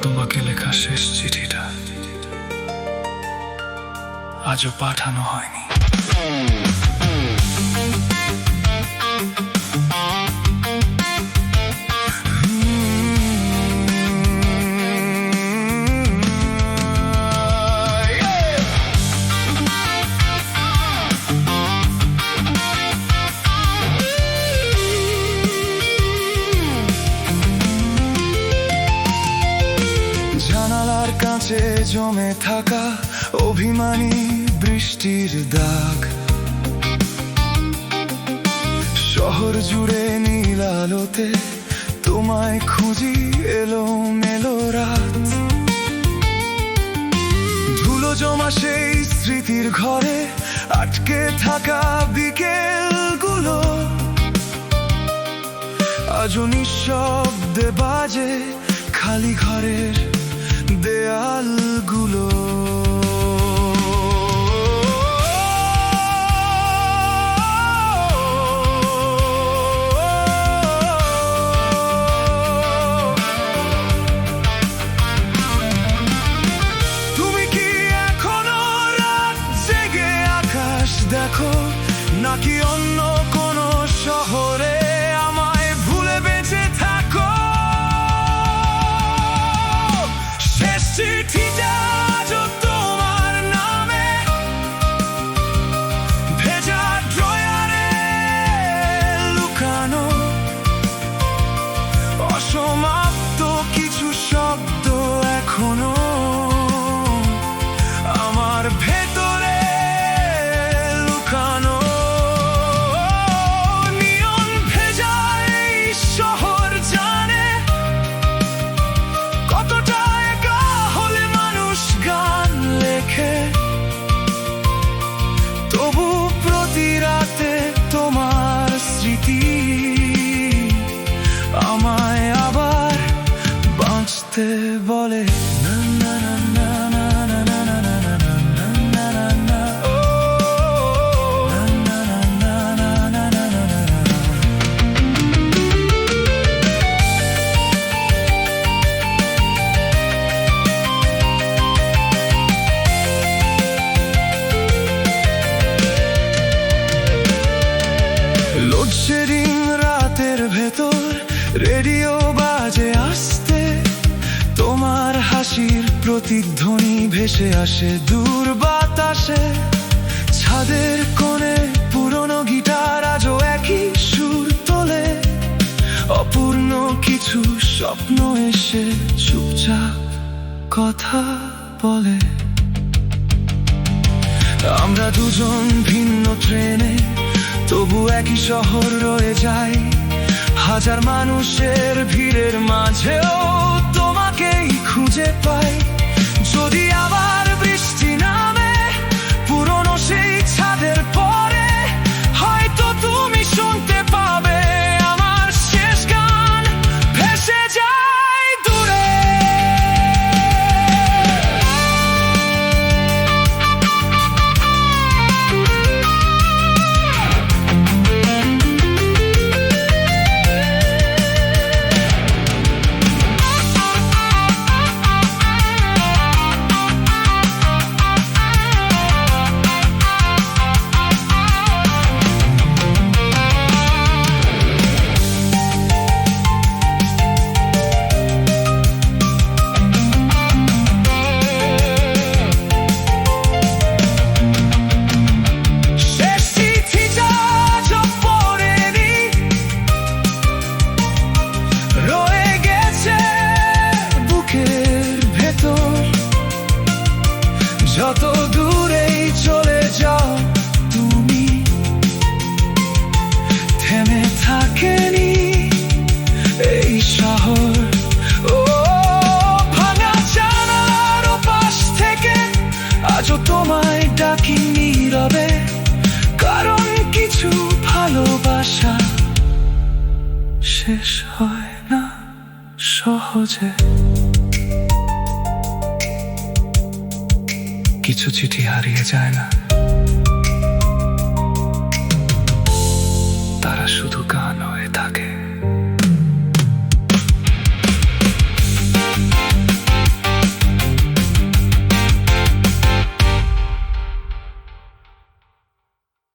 তোমাকে লেখা শেষ চিঠিটা আজও পাঠানো হয়নি। জানালার কাছে জমে থাকা অভিমানী বৃষ্টির দাগ, শহর জুড়ে নীল আলোতে তোমায় খুঁজি এলোমেলো রাত। ধুলো জমা সেই স্মৃতির ঘরে আটকে থাকা বিকেলগুলো আজও নিঃশব্দে বাজে খালি ঘরের দেয়ালগুলো। তুমি কি এখনো রাত জেগে আকাশ দেখো, নাকি অন্য কোনো শহরে আমায় ভুলে বেঁচে থাকো? চিঠিটা আজও তোমার নামে ভেজা ড্রয়ারে লুকানো, অসমাপ্ত কিছু শব্দ এখনো আমার ভেতরে লুকানো। নিয়ন ভেজা এই শহর জানে কতটা গান লেখে, তবু প্রতি রাতে তোমার স্মৃতি আমায় আবার বাঁচতে বলে। না না না না না না না না না না না না না না ও না না না না না না না না। লোডশেডিং রাতের ভেতর রেডিও বাজে আসতে, তোমার হাসির প্রতিধ্বনি ভেসে আসে দূর বাতাসে। ছাদের কোণে পুরনো গিটার আজও একই সুর তোলে, অপূর্ণ কিছু স্বপ্ন এসে চুপচাপ কথা বলে। আমরা দুজন ভিন্ন ট্রেনে, তবু একই শহর রয়ে যায়। হাজার মানুষের ভিড়ের মাঝেও তোমাকেই খুঁজে পাই। যদি আবার বৃষ্টি নামে পুরনো সেই ছাদের পরে, হয়তো তুমি শুনতে পাবে আমার শেষ গান ভেসে যায় দূরে। যত দূরেই চলে যাও তুমি, থেমে থাকেনি এই শহর। ও ভাঙা জানালার ওপাশ থেকে আজও তোমায় ডাকি নীরবে, কারণ কিছু ভালোবাসা শেষ হয় না সহজে। কিছু চিঠি হারিয়ে যায় না, তারা শুধু গান হয়ে থাকে।